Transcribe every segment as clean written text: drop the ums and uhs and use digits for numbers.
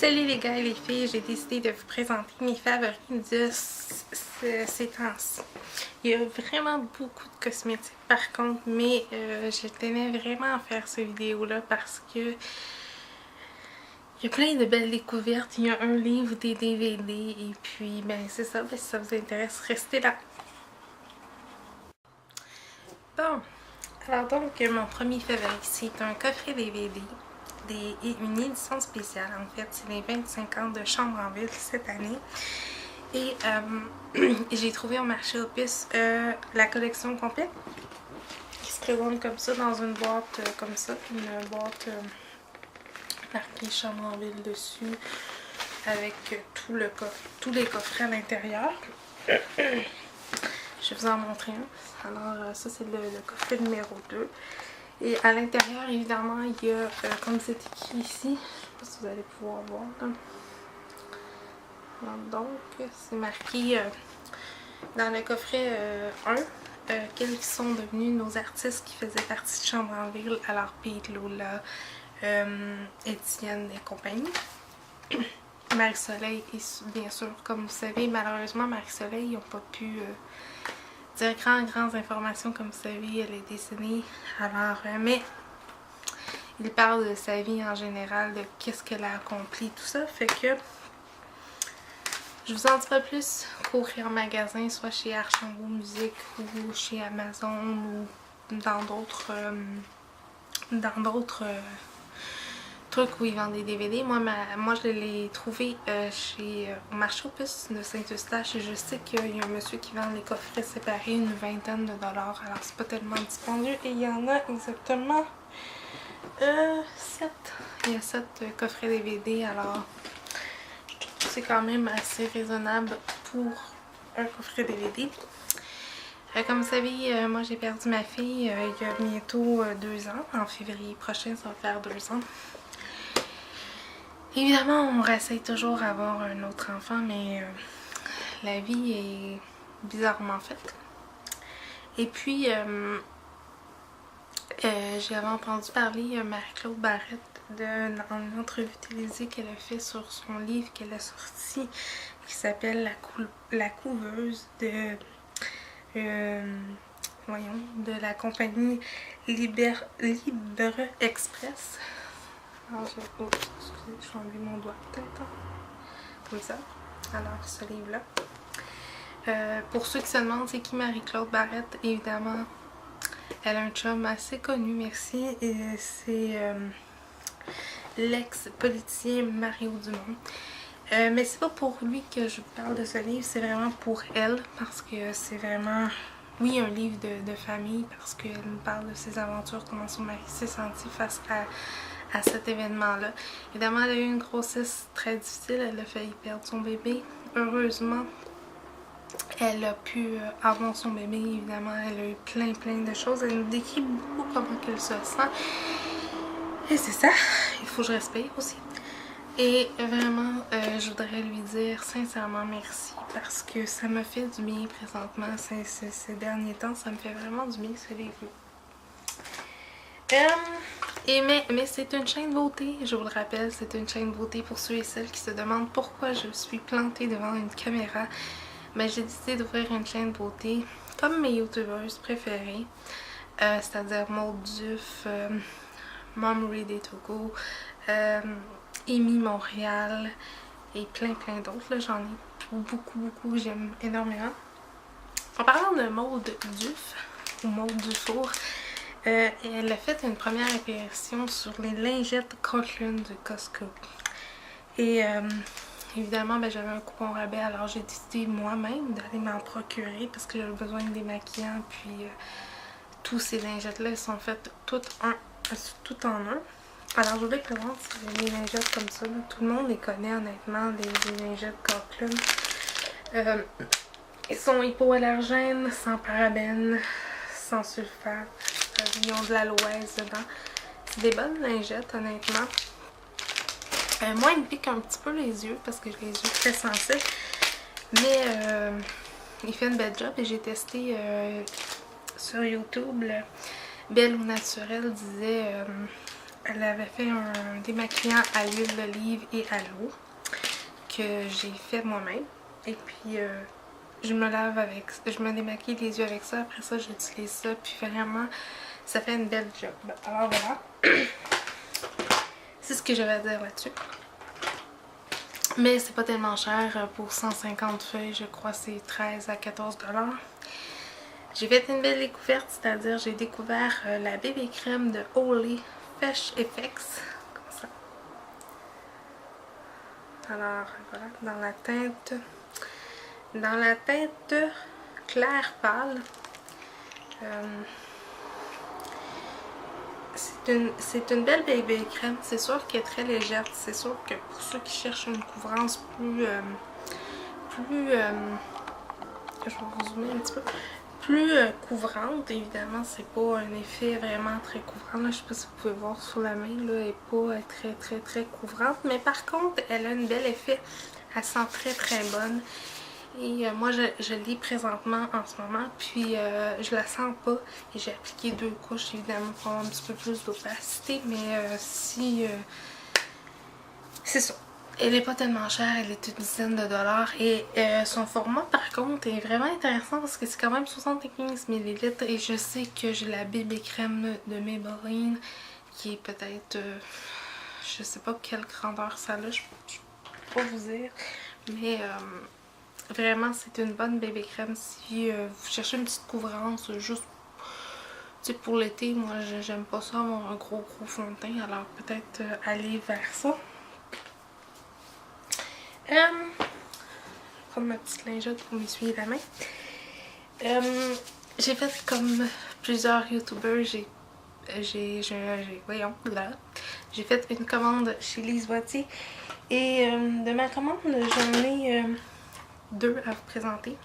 Salut les gars et les filles, j'ai décidé de vous présenter mes favoris de ces temps-ci. Il y a vraiment beaucoup de cosmétiques par contre, mais je tenais vraiment à faire cette vidéo-là parce que il y a plein de belles découvertes. Il y a un livre, des DVD et puis ben c'est ça, ben, si ça vous intéresse, restez là. Bon, alors donc mon premier favori c'est un coffret DVD. Une édition spéciale en fait, c'est les 25 ans de Chambre en Ville cette année et j'ai trouvé au marché aux puces la collection complète qui se présente comme ça dans une boîte comme ça, une boîte marquée Chambre en Ville dessus avec tous les coffrets à l'intérieur. Je vais vous en montrer un. Alors ça c'est le coffret numéro 2. Et à l'intérieur, évidemment, il y a, comme c'est écrit ici, je ne sais pas si vous allez pouvoir voir. Donc, c'est marqué dans le coffret 1 quels sont devenus nos artistes qui faisaient partie de Chambre en Ville. Alors, Pete, Lola, Étienne et compagnie. Marie-Soleil, et bien sûr, comme vous savez, malheureusement, Marie-Soleil, ils n'ont pas pu dire grandes informations, comme vous savez, elle est décédée. Alors, mais il parle de sa vie en général, de qu'est-ce qu'elle a accompli, tout ça. Fait que je vous en dis pas plus, courir en magasin, soit chez Archambault Musique ou chez Amazon ou dans d'autres trucs où ils vendent des DVD. Moi je l'ai trouvé au marché aux puces de Saint-Eustache et je sais qu'il y a un monsieur qui vend les coffrets séparés, une vingtaine de dollars. Alors c'est pas tellement dispendieux et il y en a exactement 7. Il y a 7 coffrets DVD, alors je trouve que c'est quand même assez raisonnable pour un coffret DVD. Comme vous savez, moi j'ai perdu ma fille il y a bientôt 2 ans. En février prochain, ça va faire 2 ans. Évidemment, on réessaye toujours d'avoir un autre enfant, mais la vie est bizarrement faite. Et puis, j'avais entendu parler Marie-Claude Barrette dans une entrevue télévisée qu'elle a fait sur son livre qu'elle a sorti, qui s'appelle La couveuse de la compagnie Libre Express. Alors, excusez, je vais enlever mon doigt peut-être. Comme ça. Alors, ce livre-là. Pour ceux qui se demandent c'est qui Marie-Claude Barrette, évidemment, elle a un chum assez connu, merci. Et c'est l'ex-politicien Mario Dumont. Mais c'est pas pour lui que je vous parle de ce livre, c'est vraiment pour elle, parce que c'est vraiment, oui, un livre de famille, parce qu'elle nous parle de ses aventures, comment son mari s'est senti face à cet événement-là. Évidemment, elle a eu une grossesse très difficile, elle a failli perdre son bébé. Heureusement, elle a pu avoir son bébé, évidemment, elle a eu plein de choses. Elle nous décrit beaucoup comment elle se sent. Et c'est ça, il faut que je respire aussi. Et vraiment, je voudrais lui dire sincèrement merci parce que ça me fait du bien présentement. Ces derniers temps, ça me fait vraiment du bien ce livre. Mais c'est une chaîne beauté, je vous le rappelle, c'est une chaîne beauté pour ceux et celles qui se demandent pourquoi je suis plantée devant une caméra. Mais j'ai décidé d'ouvrir une chaîne beauté comme mes youtubeuses préférées, c'est-à-dire Maud Duff, Mom Ready to Go, Amy Montréal et plein d'autres. J'en ai beaucoup que j'aime énormément. En parlant de Maud Duff ou Maud Dufour, elle a fait une première apparition sur les lingettes Cortland de Costco. Et évidemment, ben, j'avais un coupon rabais, alors j'ai décidé moi-même d'aller m'en procurer parce que j'avais besoin de démaquillants. Puis tous ces lingettes-là sont faites tout en un. Alors je voulais présenter les lingettes comme ça. Là. Tout le monde les connaît honnêtement, les lingettes Cortland. Ils sont hypoallergènes, sans parabènes, sans sulfate. Ils ont de l'aloès dedans. C'est des bonnes lingettes honnêtement. Moi ils me piquent un petit peu les yeux parce que j'ai les yeux très sensibles. Mais il fait une belle job et j'ai testé sur YouTube. Belle au naturel disait elle avait fait un démaquillant à l'huile d'olive et à l'eau que j'ai fait moi-même. Et puis je me démaquille les yeux avec ça. Après ça, j'utilise ça. Puis vraiment, ça fait une belle job. Alors voilà. C'est ce que j'avais à dire là-dessus. Mais c'est pas tellement cher. Pour 150 feuilles, je crois que c'est 13 à 14 $. J'ai fait une belle découverte, c'est-à-dire j'ai découvert la bébé crème de Olay Fresh Effects. Comme ça. Alors voilà, dans la teinte clair pâle. C'est une belle bébé crème. C'est sûr qu'elle est très légère. C'est sûr que pour ceux qui cherchent une couvrance plus je vais vous zoomer un petit peu, plus couvrante. Évidemment, c'est pas un effet vraiment très couvrant. Là, je sais pas si vous pouvez voir sur la main, là, elle est pas très couvrante. Mais par contre, elle a un bel effet. Elle sent très bonne. Et moi, je l'ai présentement en ce moment, puis je la sens pas. Et j'ai appliqué 2 couches, évidemment, pour avoir un petit peu plus d'opacité, mais c'est ça. Elle est pas tellement chère, elle est une dizaine de dollars. Et son format, par contre, est vraiment intéressant parce que c'est quand même 75 ml. Et je sais que j'ai la bébé crème de Maybelline, qui est peut-être... je sais pas quelle grandeur ça a, je peux pas vous dire. Mais... vraiment, c'est une bonne bébé crème si vous cherchez une petite couvrance juste pour l'été. Moi, j'aime pas ça avoir un gros fond de teint, alors peut-être aller vers ça. Je vais prendre ma petite lingette pour m'essuyer la main. J'ai fait comme plusieurs youtubeurs, j'ai fait une commande chez Lise Boitier et de ma commande, j'en ai 2 à vous présenter.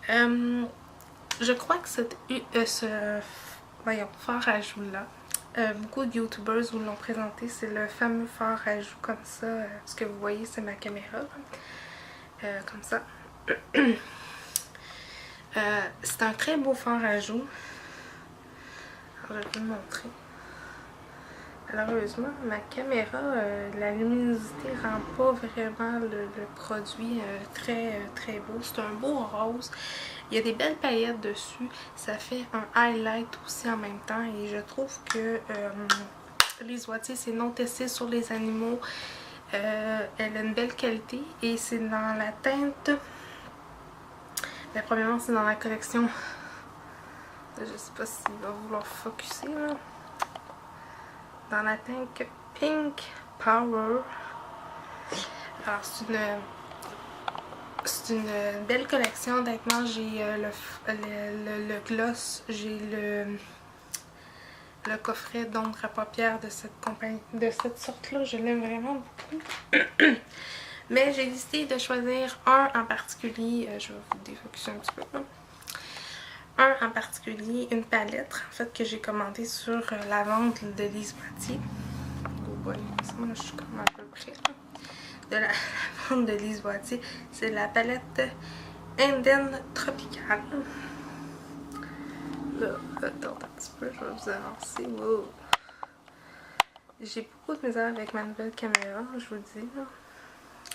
Je crois que ce fard à joues là, beaucoup de youtubers vous l'ont présenté. C'est le fameux fard à joues comme ça. Ce que vous voyez, c'est ma caméra. Comme ça. C'est un très beau fard à joues. Alors, je vais vous le montrer. Malheureusement, ma caméra, la luminosité rend pas vraiment le produit très beau. C'est un beau rose. Il y a des belles paillettes dessus. Ça fait un highlight aussi en même temps. Et je trouve que Lise Boitier, c'est non testé sur les animaux. Elle a une belle qualité. Et c'est dans la teinte... Ben, premièrement, c'est dans la collection... Je sais pas s'il va vouloir focusser là. Dans la teinte Pink Power. Alors c'est une belle collection. Honnêtement, j'ai le gloss, j'ai le coffret d'ombre à paupières de cette sorte là. Je l'aime vraiment beaucoup. Mais j'ai décidé de choisir un en particulier. Je vais vous défocuser un petit peu là. Un en particulier, une palette en fait que j'ai commandée sur la vente de Lise Boitier. Oh boy, moi je suis comme un peu près là. De la vente de Lise Boitier. C'est la palette Indienne Tropicale. Là, attends un petit peu, je vais vous avancer. Wow. J'ai beaucoup de misère avec ma nouvelle caméra, je vous le dis. Là.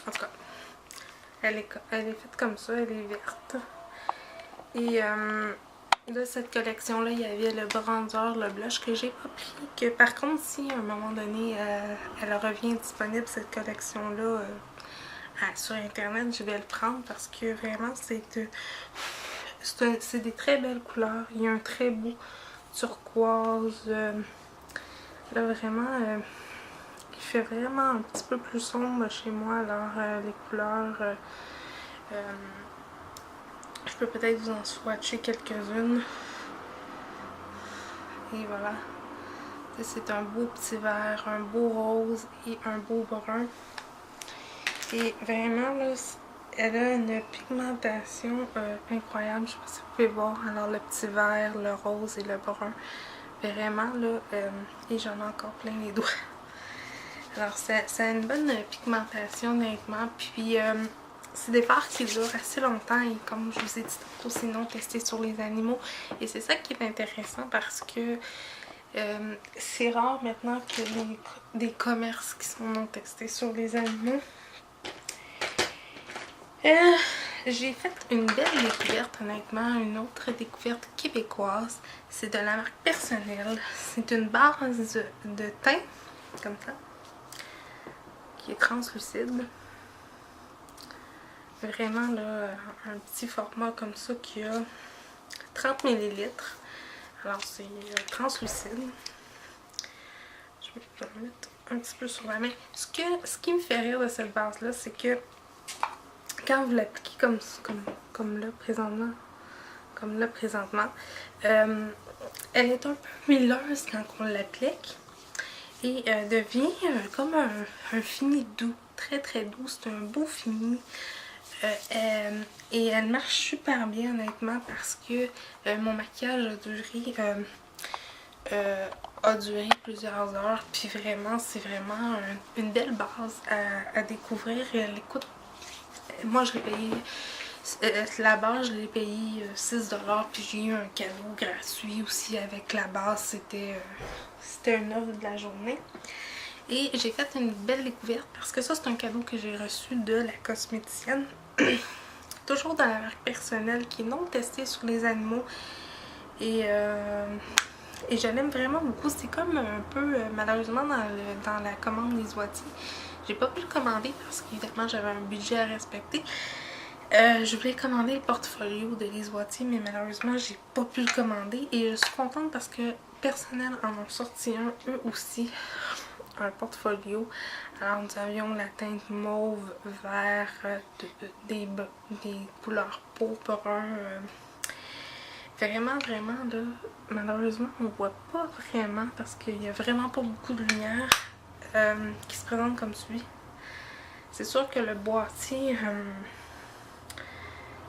En tout cas, elle est faite comme ça, elle est verte. Et de cette collection-là, il y avait le bronzer, le blush que j'ai pas pris. Que par contre, si à un moment donné, elle revient disponible, cette collection-là, sur internet, je vais le prendre parce que vraiment, c'est des très belles couleurs. Il y a un très beau turquoise. Là, vraiment, il fait vraiment un petit peu plus sombre chez moi. Alors, les couleurs... je peux peut-être vous en swatcher quelques-unes. Et voilà. C'est un beau petit vert, un beau rose et un beau brun. Et vraiment, là, elle a une pigmentation incroyable. Je sais pas si vous pouvez voir. Alors, le petit vert, le rose et le brun. Vraiment, là, et j'en ai encore plein les doigts. Alors, ça a une bonne pigmentation, honnêtement. Puis, c'est des fards qui durent assez longtemps et comme je vous ai dit tantôt, c'est non testé sur les animaux. Et c'est ça qui est intéressant parce que C'est rare maintenant qu'il y ait des commerces qui sont non testés sur les animaux. J'ai fait une belle découverte, honnêtement, une autre découverte québécoise. C'est de la marque Personnelle. C'est une base de teint, comme ça, qui est translucide. Vraiment, là, un petit format comme ça qui a 30 ml. Alors, c'est translucide. Je vais le mettre un petit peu sur la main. Ce qui me fait rire de cette base-là, c'est que quand vous l'appliquez comme là présentement, elle est un peu huileuse quand on l'applique et devient comme un fini doux, très très doux. C'est un beau fini. Et elle marche super bien honnêtement parce que mon maquillage a duré plusieurs heures, puis vraiment c'est vraiment une belle base à découvrir. Et elle coûte, moi je l'ai payé, la base je l'ai payé 6$, puis j'ai eu un cadeau gratuit aussi avec la base, c'était une offre de la journée. Et j'ai fait une belle découverte parce que ça c'est un cadeau que j'ai reçu de la cosméticienne. Toujours dans la marque Personnelle qui est non testée sur les animaux. Et je l'aime vraiment beaucoup. C'est comme un peu, malheureusement, dans la commande des Oitiers. J'ai pas pu le commander parce qu'évidemment j'avais un budget à respecter. Je voulais commander le portfolio de Les Oitiers, mais malheureusement j'ai pas pu le commander. Et je suis contente parce que Personnel en ont sorti un, eux aussi, un portfolio. Alors nous avions la teinte mauve, vert, des couleurs pourpre, vraiment là, malheureusement on voit pas vraiment parce qu'il y a vraiment pas beaucoup de lumière qui se présente comme celui. C'est sûr que le boîtier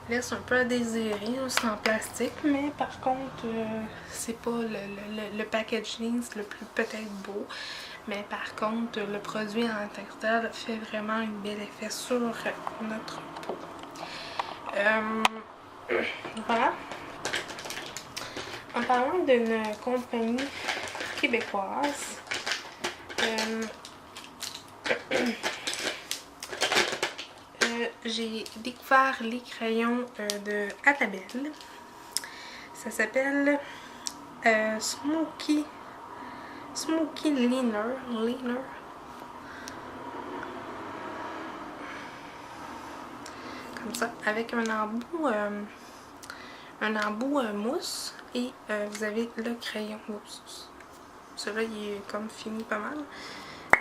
laisse un peu à désirer, c'est en plastique, mais par contre c'est pas le packaging le plus peut-être beau, mais par contre le produit en tant que tel fait vraiment un bel effet sur notre peau. Voilà. En parlant d'une compagnie québécoise, j'ai découvert les crayons de Annabelle. Ça s'appelle Smoky Leaner. Comme ça, avec un embout mousse et vous avez le crayon. Oups. Celui-là il est comme fini pas mal.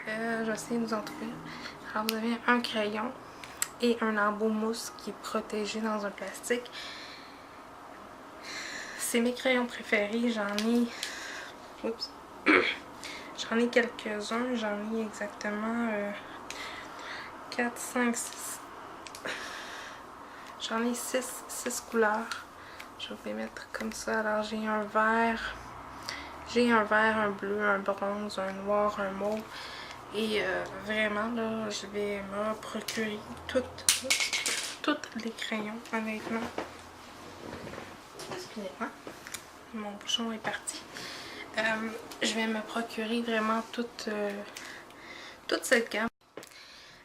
Je vais essayer de vous en trouver. Alors vous avez un crayon et un embout mousse qui est protégé dans un plastique. C'est mes crayons préférés, j'en ai... Oups. J'en ai quelques-uns, j'en ai exactement 4, 5, 6. J'en ai 6 couleurs. Je vais les mettre comme ça. Alors j'ai un vert, un bleu, un bronze, un noir, un mauve. Et vraiment là, je vais me procurer tous les crayons, honnêtement. Excusez-moi, mon bouchon est parti. Je vais me procurer vraiment toute cette gamme.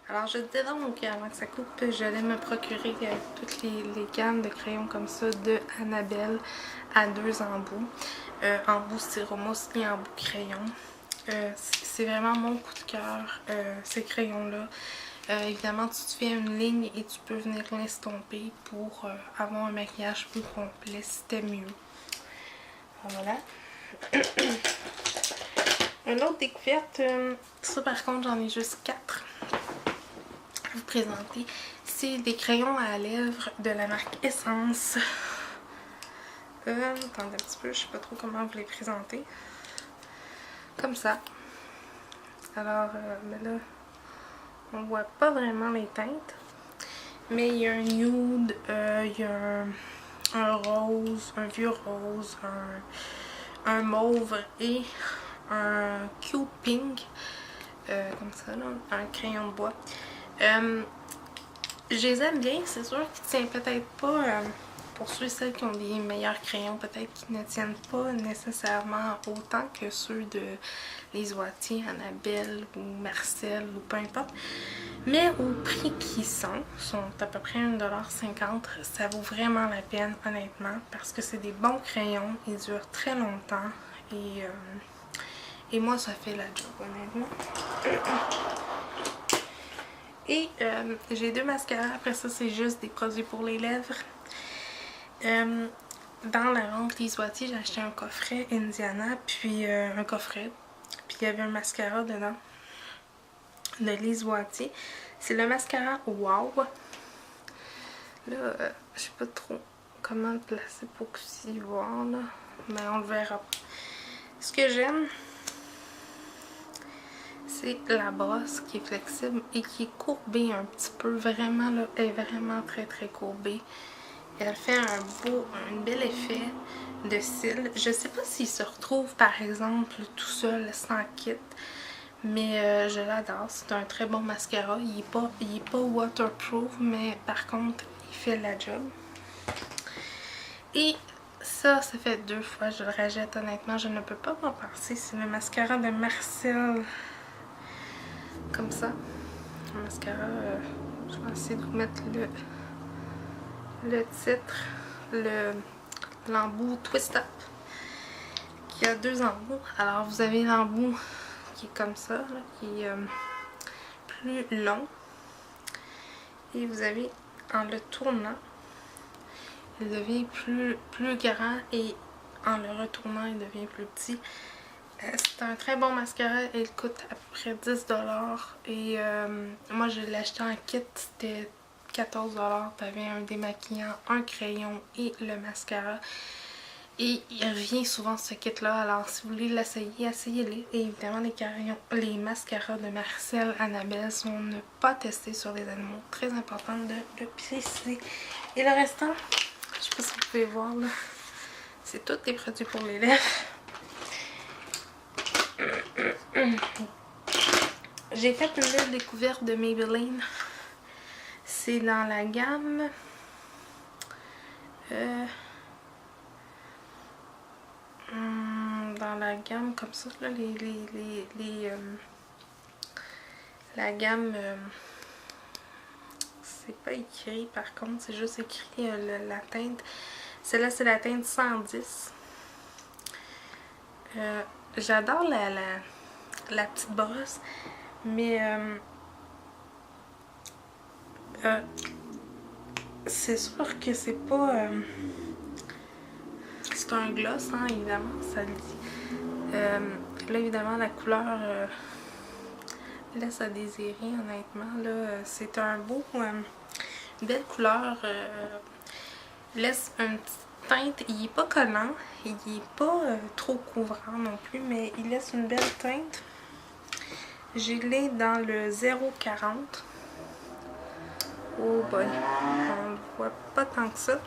Alors je disais donc avant que ça coupe, j'allais me procurer toutes les gammes de crayons comme ça de Annabelle à 2 embouts. Embout styromousse et embout crayon. C'est vraiment mon coup de cœur, ces crayons-là. Évidemment, tu te fais une ligne et tu peux venir l'estomper pour avoir un maquillage plus complet, c'était mieux. Voilà. Une autre découverte, ça par contre j'en ai juste 4 à vous présenter. C'est des crayons à lèvres de la marque Essence. Attendez un petit peu, je sais pas trop comment vous les présenter. Comme ça. Alors, mais là, on voit pas vraiment les teintes. Mais il y a un nude, il y a un rose, un vieux rose, un mauve et un cute pink. Comme ça, là, un crayon de bois. Je les aime bien, c'est sûr qu'il tient peut-être pas pour ceux et celles qui ont des meilleurs crayons, peut-être qui ne tiennent pas nécessairement autant que ceux de les Wattier, Annabelle ou Marcel ou peu importe. Mais au prix qu'ils sont à peu près 1,50 $, ça vaut vraiment la peine honnêtement parce que c'est des bons crayons, ils durent très longtemps et moi ça fait la job honnêtement. Et j'ai 2 mascaras, après ça c'est juste des produits pour les lèvres. Dans la vente Les Wattier, j'ai acheté un coffret Indiana, puis un coffret, puis il y avait un mascara dedans de Les Wattier. C'est le mascara Wow. Là, je sais pas trop comment le placer pour que vous y voir, là, mais on le verra pas. Ce que j'aime, c'est la brosse qui est flexible et qui est courbée un petit peu. Vraiment, là, elle est vraiment très très courbée. Elle fait un bel effet de cils. Je sais pas s'il se retrouve par exemple tout seul sans kit. Mais je l'adore, c'est un très bon mascara. Il est pas waterproof, mais par contre, il fait la job. Et ça fait 2 fois, je le rejette honnêtement, je ne peux pas m'en passer. C'est le mascara de Marcel. Comme ça. Un mascara, je vais essayer de vous mettre le titre, l'embout Twist Up, qui a 2 embouts. Alors vous avez l'embout qui est comme ça, là, qui est plus long. Et vous avez, en le tournant, il devient plus grand et en le retournant, il devient plus petit. C'est un très bon mascara, il coûte à peu près 10 $. Et moi, je l'ai acheté en kit, c'était 14 $. T'avais un démaquillant, un crayon et le mascara. Et il revient souvent ce kit-là, alors si vous voulez l'essayer, essayez-les. Et évidemment, les mascaras de Marcel, Annabelle sont ne pas testés sur les animaux. Très important de le préciser. Et le restant, je sais pas si vous pouvez voir là, c'est tous des produits pour les lèvres. J'ai fait une belle découverte de Maybelline. C'est dans la gamme... dans la gamme comme ça, là, la gamme, c'est pas écrit par contre, c'est juste écrit la teinte. Celle-là, c'est la teinte 110. J'adore la petite brosse, mais c'est sûr que c'est pas... c'est un gloss, hein, évidemment, ça le dit. Là, évidemment, la couleur laisse à désirer, honnêtement. Là, c'est un beau... une belle couleur. Laisse une petite teinte. Il n'est pas collant, il n'est pas trop couvrant non plus, mais il laisse une belle teinte. Je l'ai dans le 0,40. Oh boy, on ne voit pas tant que ça.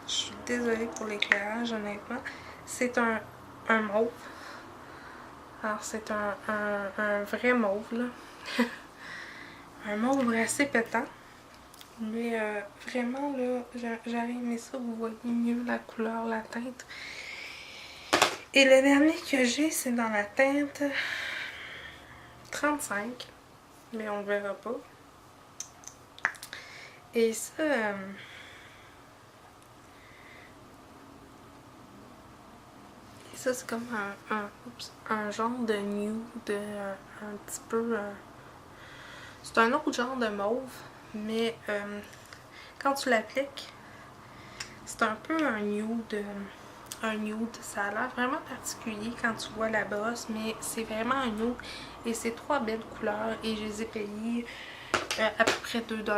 Je suis désolée pour l'éclairage, honnêtement. C'est un mauve. Alors, c'est un vrai mauve, là. Un mauve assez pétant. Mais vraiment, là, j'aurais aimé ça. Vous voyez mieux la couleur, la teinte. Et le dernier que j'ai, c'est dans la teinte 35. Mais on ne verra pas. Et ça... ça, c'est comme un genre de nude, un petit peu... c'est un autre genre de mauve, mais quand tu l'appliques, c'est un peu un nude. Ça a l'air vraiment particulier quand tu vois la brosse, mais c'est vraiment un nude. Et c'est 3 belles couleurs et je les ai payées à peu près 2 $.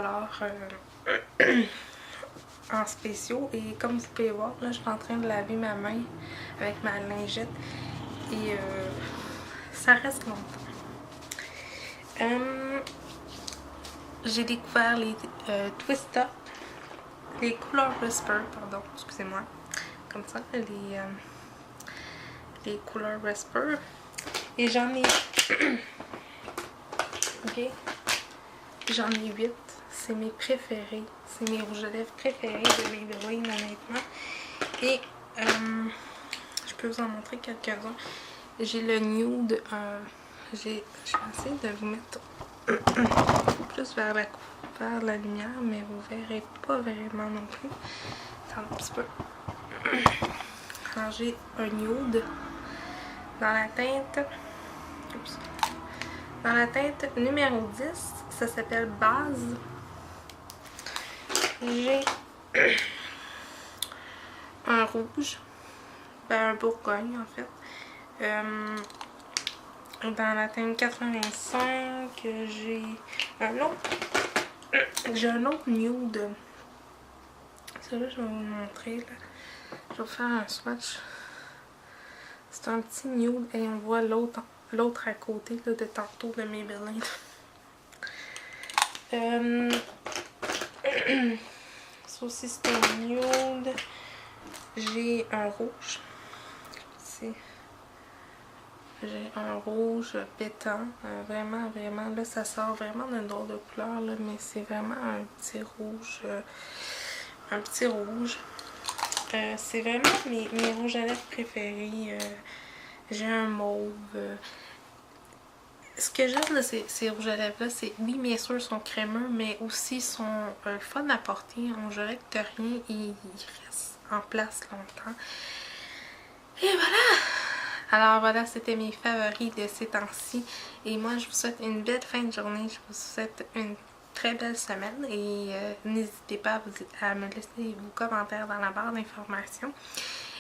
En spéciaux, et comme vous pouvez voir, là je suis en train de laver ma main avec ma lingette et ça reste longtemps. J'ai découvert les Twist Up, les Color Whisper, pardon, excusez-moi, comme ça, les Color Whisper, et j'en ai ok, j'en ai 8. c'est mes préférés. C'est mes rouges à lèvres préférés de Maybelline, honnêtement. Et je peux vous en montrer quelques-uns. J'ai le nude. J'ai essayé de vous mettre plus vers la lumière, mais vous verrez pas vraiment non plus. Attends un petit peu. Alors j'ai un nude dans la teinte. Oups. Dans la teinte numéro 10, ça s'appelle Base. J'ai un rouge, ben un bourgogne en fait. Dans la teinte 85, j'ai un autre nude. Celui-là, je vais vous le montrer. Là. Je vais vous faire un swatch. C'est un petit nude et on voit l'autre à côté là, de tantôt de Maybelline. Ça aussi c'est un nude. J'ai un rouge. Ici. J'ai un rouge pétant. Vraiment, là ça sort vraiment d'une drôle de couleur, là, mais c'est vraiment un petit rouge. C'est vraiment mes rouges à lèvres préférés. J'ai un mauve. Ce que j'aime de ces rouges à lèvres là, c'est oui, bien sûr, ils sont crémeux, mais aussi sont fun à porter. On dirait que t'as rien, ils restent en place longtemps. Et voilà! Alors voilà, c'était mes favoris de ces temps-ci. Et moi, je vous souhaite une belle fin de journée. Je vous souhaite une très belle semaine. Et n'hésitez pas à me laisser vos commentaires dans la barre d'informations.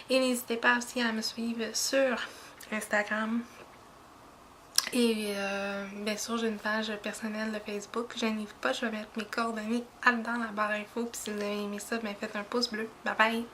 Et n'hésitez pas aussi à me suivre sur Instagram. Et bien sûr, j'ai une page personnelle de Facebook. Je n'y vais pas, je vais mettre mes coordonnées dans la barre info. Puis si vous avez aimé ça, ben faites un pouce bleu. Bye bye!